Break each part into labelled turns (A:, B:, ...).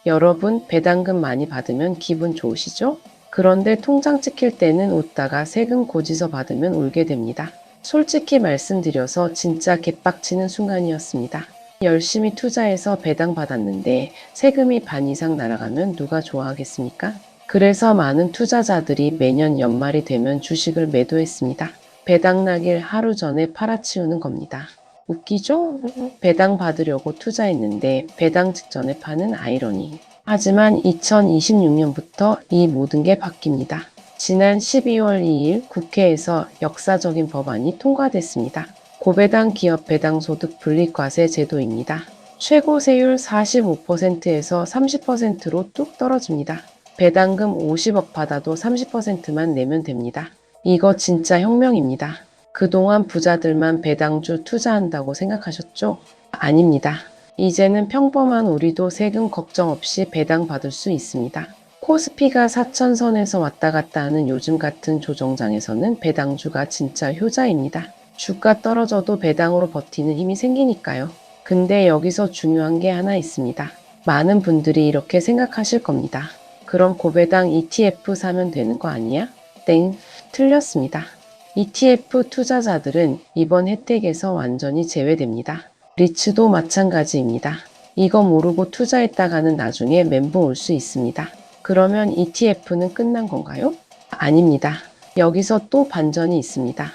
A: 여러분, 배당금 많이 받으면 기분 좋으시죠? 그런데 통장 찍힐 때는 웃다가 세금 고지서 받으면 울게 됩니다. 솔직히 말씀드려서 진짜 개빡치는 순간이었습니다. 열심히 투자해서 배당 받았는데 세금이 반 이상 날아가면 누가 좋아하겠습니까? 그래서 많은 투자자들이 매년 연말이 되면 주식을 매도했습니다. 배당 나길 하루 전에 팔아치우는 겁니다. 웃기죠? 배당 받으려고 투자했는데 배당 직전에 파는 아이러니. 하지만 2026년부터 이 모든 게 바뀝니다. 지난 12월 2일 국회에서 역사적인 법안이 통과됐습니다. 고배당 기업 배당소득 분리과세 제도입니다. 최고 세율 45%에서 30%로 뚝 떨어집니다. 배당금 50억 받아도 30%만 내면 됩니다. 이거 진짜 혁명입니다. 그동안 부자들만 배당주 투자한다고 생각하셨죠? 아닙니다. 이제는 평범한 우리도 세금 걱정 없이 배당 받을 수 있습니다. 코스피가 4천선에서 왔다 갔다 하는 요즘 같은 조정장에서는 배당주가 진짜 효자입니다. 주가 떨어져도 배당으로 버티는 힘이 생기니까요. 근데 여기서 중요한 게 하나 있습니다. 많은 분들이 이렇게 생각하실 겁니다. 그럼 고배당 ETF 사면 되는 거 아니야? 땡, 틀렸습니다. ETF 투자자들은 이번 혜택에서 완전히 제외됩니다. 리츠도 마찬가지입니다. 이거 모르고 투자했다가는 나중에 멘붕 올 수 있습니다. 그러면 ETF는 끝난 건가요? 아닙니다. 여기서 또 반전이 있습니다.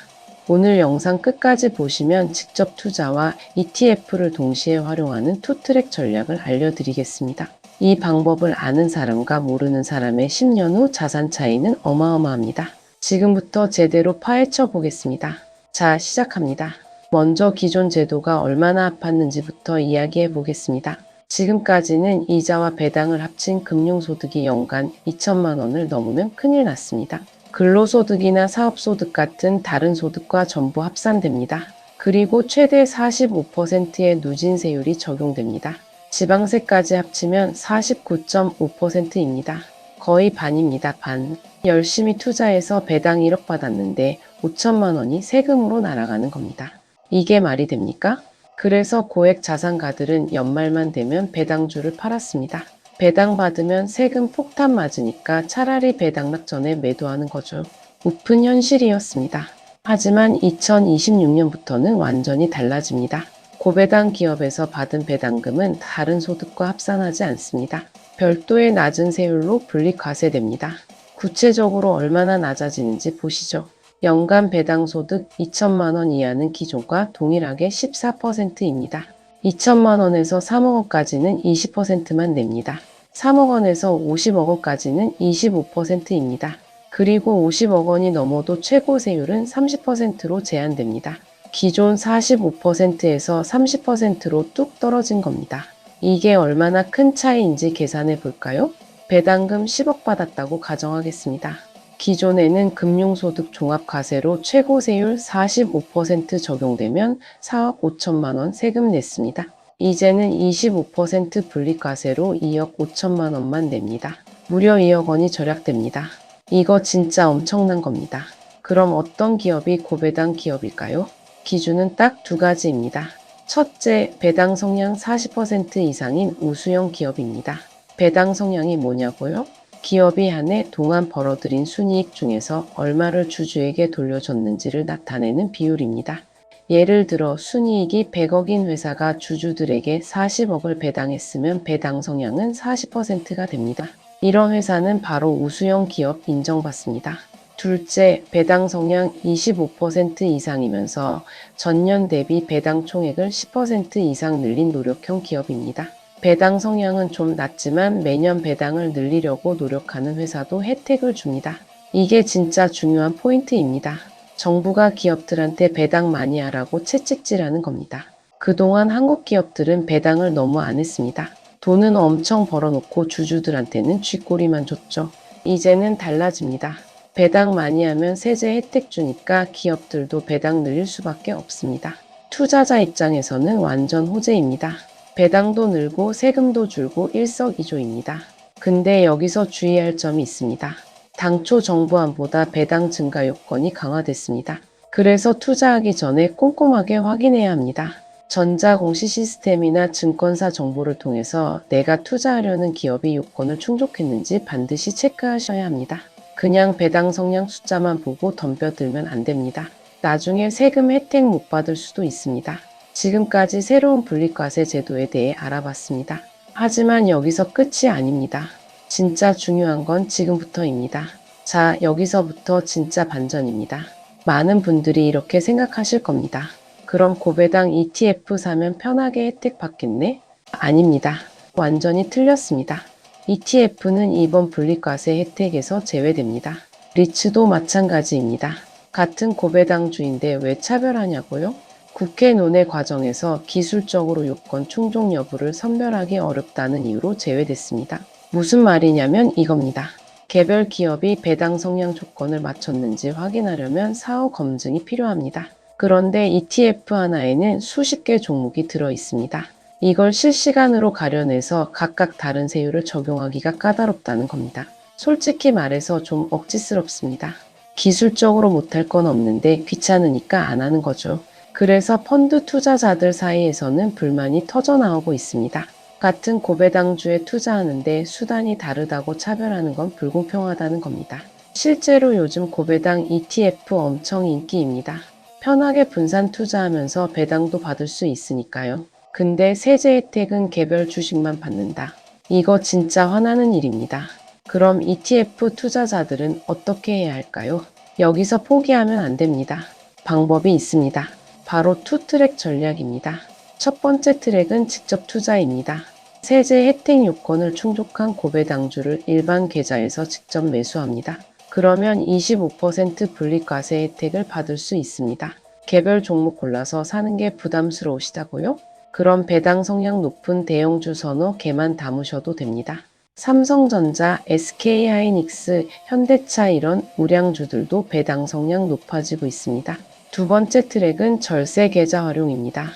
A: 오늘 영상 끝까지 보시면 직접 투자와 ETF를 동시에 활용하는 투트랙 전략을 알려드리겠습니다. 이 방법을 아는 사람과 모르는 사람의 10년 후 자산 차이는 어마어마합니다. 지금부터 제대로 파헤쳐 보겠습니다. 자, 시작합니다. 먼저 기존 제도가 얼마나 아팠는지부터 이야기해 보겠습니다. 지금까지는 이자와 배당을 합친 금융소득이 연간 2천만 원을 넘으면 큰일 났습니다. 근로소득이나 사업소득 같은 다른 소득과 전부 합산됩니다. 그리고 최대 45%의 누진세율이 적용됩니다. 지방세까지 합치면 49.5%입니다. 거의 반입니다. 반. 열심히 투자해서 배당 1억 받았는데 5천만 원이 세금으로 날아가는 겁니다. 이게 말이 됩니까? 그래서 고액 자산가들은 연말만 되면 배당주를 팔았습니다. 배당 받으면 세금 폭탄 맞으니까 차라리 배당락 전에 매도하는 거죠. 우픈 현실이었습니다. 하지만 2026년부터는 완전히 달라집니다. 고배당 기업에서 받은 배당금은 다른 소득과 합산하지 않습니다. 별도의 낮은 세율로 분리과세됩니다. 구체적으로 얼마나 낮아지는지 보시죠. 연간 배당소득 2천만 원 이하는 기존과 동일하게 14%입니다. 2천만 원에서 3억 원까지는 20%만 냅니다. 3억 원에서 50억 원까지는 25%입니다. 그리고 50억 원이 넘어도 최고 세율은 30%로 제한됩니다. 기존 45%에서 30%로 뚝 떨어진 겁니다. 이게 얼마나 큰 차이인지 계산해 볼까요? 배당금 10억 받았다고 가정하겠습니다. 기존에는 금융소득 종합과세로 최고세율 45% 적용되면 4억 5천만 원 세금 냈습니다. 이제는 25% 분리과세로 2억 5천만 원만 냅니다. 무려 2억 원이 절약됩니다. 이거 진짜 엄청난 겁니다. 그럼 어떤 기업이 고배당 기업일까요? 기준은 딱 두 가지입니다. 첫째, 배당 성향 40% 이상인 우수형 기업입니다. 배당 성향이 뭐냐고요? 기업이 한 해 동안 벌어들인 순이익 중에서 얼마를 주주에게 돌려줬는지를 나타내는 비율입니다. 예를 들어 순이익이 100억인 회사가 주주들에게 40억을 배당했으면 배당 성향은 40%가 됩니다. 이런 회사는 바로 우수형 기업 인정받습니다. 둘째, 배당 성향 25% 이상이면서 전년 대비 배당 총액을 10% 이상 늘린 노력형 기업입니다. 배당 성향은 좀 낮지만 매년 배당을 늘리려고 노력하는 회사도 혜택을 줍니다. 이게 진짜 중요한 포인트입니다. 정부가 기업들한테 배당 많이 하라고 채찍질하는 겁니다. 그동안 한국 기업들은 배당을 너무 안 했습니다. 돈은 엄청 벌어놓고 주주들한테는 쥐꼬리만 줬죠. 이제는 달라집니다. 배당 많이 하면 세제 혜택 주니까 기업들도 배당 늘릴 수밖에 없습니다. 투자자 입장에서는 완전 호재입니다. 배당도 늘고 세금도 줄고 일석이조입니다. 근데 여기서 주의할 점이 있습니다. 당초 정부안보다 배당 증가 요건이 강화됐습니다. 그래서 투자하기 전에 꼼꼼하게 확인해야 합니다. 전자공시 시스템이나 증권사 정보를 통해서 내가 투자하려는 기업이 요건을 충족했는지 반드시 체크하셔야 합니다. 그냥 배당 성향 숫자만 보고 덤벼들면 안 됩니다. 나중에 세금 혜택 못 받을 수도 있습니다. 지금까지 새로운 분리과세 제도에 대해 알아봤습니다. 하지만 여기서 끝이 아닙니다. 진짜 중요한 건 지금부터입니다. 자, 여기서부터 진짜 반전입니다. 많은 분들이 이렇게 생각하실 겁니다. 그럼 고배당 ETF 사면 편하게 혜택 받겠네? 아닙니다. 완전히 틀렸습니다. ETF는 이번 분리과세 혜택에서 제외됩니다. 리츠도 마찬가지입니다. 같은 고배당주인데 왜 차별하냐고요? 국회 논의 과정에서 기술적으로 요건 충족 여부를 선별하기 어렵다는 이유로 제외됐습니다. 무슨 말이냐면 이겁니다. 개별 기업이 배당 성향 조건을 맞췄는지 확인하려면 사후 검증이 필요합니다. 그런데 ETF 하나에는 수십 개 종목이 들어 있습니다. 이걸 실시간으로 가려내서 각각 다른 세율을 적용하기가 까다롭다는 겁니다. 솔직히 말해서 좀 억지스럽습니다. 기술적으로 못할 건 없는데 귀찮으니까 안 하는 거죠. 그래서 펀드 투자자들 사이에서는 불만이 터져나오고 있습니다. 같은 고배당주에 투자하는데 수단이 다르다고 차별하는 건 불공평하다는 겁니다. 실제로 요즘 고배당 ETF 엄청 인기입니다. 편하게 분산 투자하면서 배당도 받을 수 있으니까요. 근데 세제 혜택은 개별 주식만 받는다. 이거 진짜 화나는 일입니다. 그럼 ETF 투자자들은 어떻게 해야 할까요? 여기서 포기하면 안 됩니다. 방법이 있습니다. 바로 투트랙 전략입니다. 첫 번째 트랙은 직접 투자입니다. 세제 혜택 요건을 충족한 고배당주를 일반 계좌에서 직접 매수합니다. 그러면 25% 분리과세 혜택을 받을 수 있습니다. 개별 종목 골라서 사는 게 부담스러우시다고요? 그럼 배당 성향 높은 대형주 서너 개만 담으셔도 됩니다. 삼성전자, SK하이닉스, 현대차 이런 우량주들도 배당 성향 높아지고 있습니다. 두 번째 트랙은 절세 계좌 활용입니다.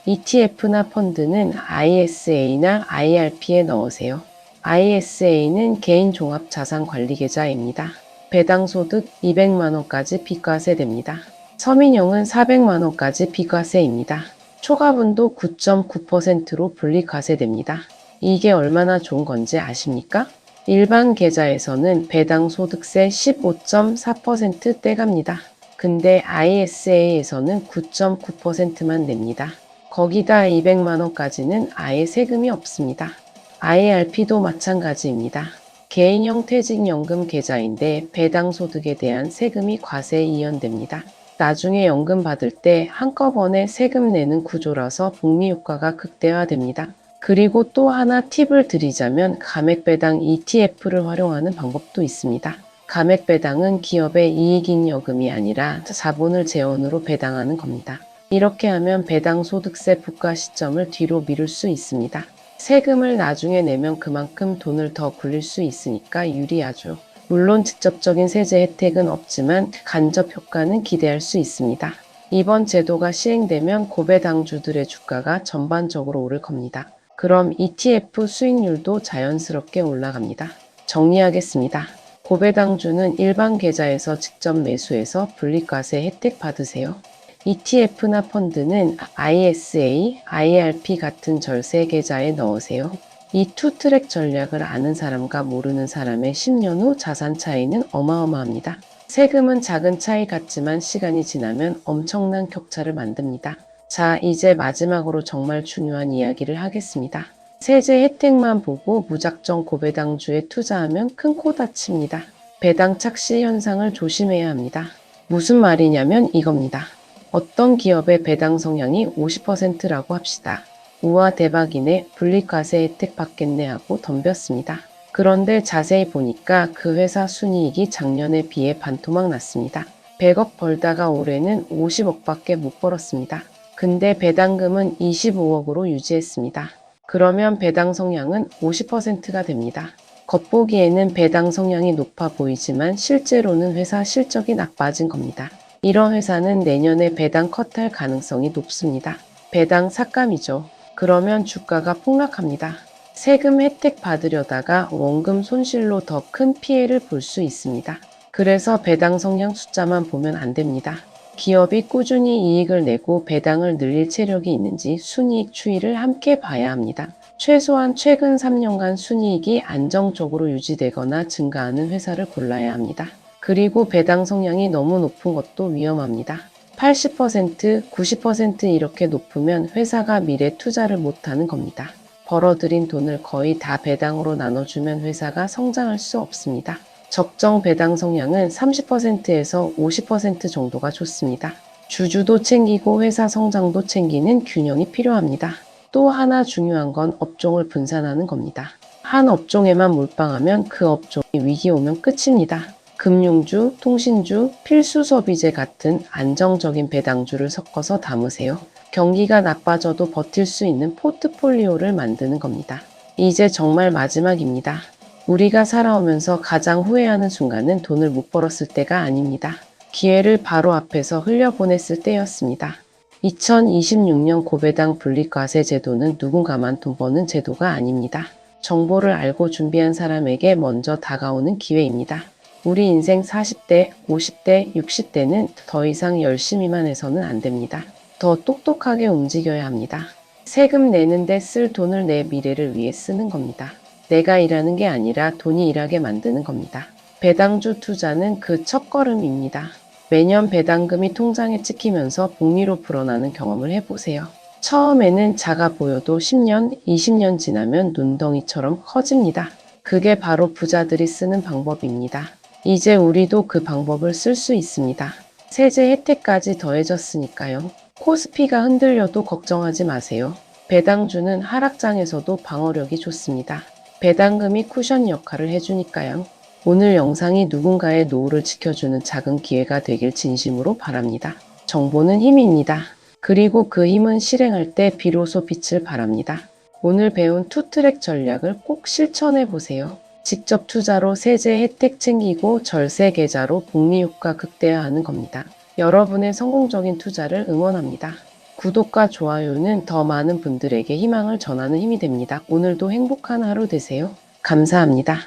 A: ETF나 펀드는 ISA나 IRP에 넣으세요. ISA는 개인 종합 자산 관리 계좌입니다. 배당 소득 200만 원까지 비과세됩니다. 서민형은 400만 원까지 비과세입니다. 초과분도 9.9%로 분리과세됩니다. 이게 얼마나 좋은 건지 아십니까? 일반 계좌에서는 배당 소득세 15.4% 떼갑니다. 근데 ISA에서는 9.9%만 냅니다. 거기다 200만 원까지는 아예 세금이 없습니다. IRP도 마찬가지입니다. 개인형 퇴직연금 계좌인데 배당 소득에 대한 세금이 과세에 이연됩니다. 나중에 연금 받을 때 한꺼번에 세금 내는 구조라서 복리 효과가 극대화됩니다. 그리고 또 하나 팁을 드리자면 감액배당 ETF를 활용하는 방법도 있습니다. 감액배당은 기업의 이익잉여금이 아니라 자본을 재원으로 배당하는 겁니다. 이렇게 하면 배당 소득세 부과 시점을 뒤로 미룰 수 있습니다. 세금을 나중에 내면 그만큼 돈을 더 굴릴 수 있으니까 유리하죠. 물론 직접적인 세제 혜택은 없지만 간접 효과는 기대할 수 있습니다. 이번 제도가 시행되면 고배당주들의 주가가 전반적으로 오를 겁니다. 그럼 ETF 수익률도 자연스럽게 올라갑니다. 정리하겠습니다. 고배당주는 일반 계좌에서 직접 매수해서 분리과세 혜택 받으세요. ETF나 펀드는 ISA, IRP 같은 절세 계좌에 넣으세요. 이 투트랙 전략을 아는 사람과 모르는 사람의 10년 후 자산 차이는 어마어마합니다. 세금은 작은 차이 같지만 시간이 지나면 엄청난 격차를 만듭니다. 자, 이제 마지막으로 정말 중요한 이야기를 하겠습니다. 세제 혜택만 보고 무작정 고배당주에 투자하면 큰 코 다칩니다. 배당 착시 현상을 조심해야 합니다. 무슨 말이냐면 이겁니다. 어떤 기업의 배당 성향이 50%라고 합시다. 우와 대박이네, 분리과세 혜택 받겠네 하고 덤볐습니다. 그런데 자세히 보니까 그 회사 순이익이 작년에 비해 반토막 났습니다. 100억 벌다가 올해는 50억밖에 못 벌었습니다. 근데 배당금은 25억으로 유지했습니다. 그러면 배당 성향은 50%가 됩니다. 겉보기에는 배당 성향이 높아 보이지만 실제로는 회사 실적이 나빠진 겁니다. 이런 회사는 내년에 배당 컷할 가능성이 높습니다. 배당 삭감이죠. 그러면 주가가 폭락합니다. 세금 혜택 받으려다가 원금 손실로 더 큰 피해를 볼 수 있습니다. 그래서 배당 성향 숫자만 보면 안 됩니다. 기업이 꾸준히 이익을 내고 배당을 늘릴 체력이 있는지 순이익 추이를 함께 봐야 합니다. 최소한 최근 3년간 순이익이 안정적으로 유지되거나 증가하는 회사를 골라야 합니다. 그리고 배당 성향이 너무 높은 것도 위험합니다. 80%, 90% 이렇게 높으면 회사가 미래 투자를 못하는 겁니다. 벌어들인 돈을 거의 다 배당으로 나눠주면 회사가 성장할 수 없습니다. 적정 배당 성향은 30%에서 50% 정도가 좋습니다. 주주도 챙기고 회사 성장도 챙기는 균형이 필요합니다. 또 하나 중요한 건 업종을 분산하는 겁니다. 한 업종에만 몰빵하면 그 업종이 위기 오면 끝입니다. 금융주, 통신주, 필수 소비재 같은 안정적인 배당주를 섞어서 담으세요. 경기가 나빠져도 버틸 수 있는 포트폴리오를 만드는 겁니다. 이제 정말 마지막입니다. 우리가 살아오면서 가장 후회하는 순간은 돈을 못 벌었을 때가 아닙니다. 기회를 바로 앞에서 흘려보냈을 때였습니다. 2026년 고배당 분리과세 제도는 누군가만 돈 버는 제도가 아닙니다. 정보를 알고 준비한 사람에게 먼저 다가오는 기회입니다. 우리 인생 40대, 50대, 60대는 더 이상 열심히만 해서는 안 됩니다. 더 똑똑하게 움직여야 합니다. 세금 내는데 쓸 돈을 내 미래를 위해 쓰는 겁니다. 내가 일하는 게 아니라 돈이 일하게 만드는 겁니다. 배당주 투자는 그 첫걸음입니다. 매년 배당금이 통장에 찍히면서 복리로 불어나는 경험을 해보세요. 처음에는 작아 보여도 10년, 20년 지나면 눈덩이처럼 커집니다. 그게 바로 부자들이 쓰는 방법입니다. 이제 우리도 그 방법을 쓸 수 있습니다. 세제 혜택까지 더해졌으니까요. 코스피가 흔들려도 걱정하지 마세요. 배당주는 하락장에서도 방어력이 좋습니다. 배당금이 쿠션 역할을 해주니까요. 오늘 영상이 누군가의 노후를 지켜주는 작은 기회가 되길 진심으로 바랍니다. 정보는 힘입니다. 그리고 그 힘은 실행할 때 비로소 빛을 발합니다. 오늘 배운 투트랙 전략을 꼭 실천해 보세요. 직접 투자로 세제 혜택 챙기고 절세 계좌로 복리 효과 극대화하는 겁니다. 여러분의 성공적인 투자를 응원합니다. 구독과 좋아요는 더 많은 분들에게 희망을 전하는 힘이 됩니다. 오늘도 행복한 하루 되세요. 감사합니다.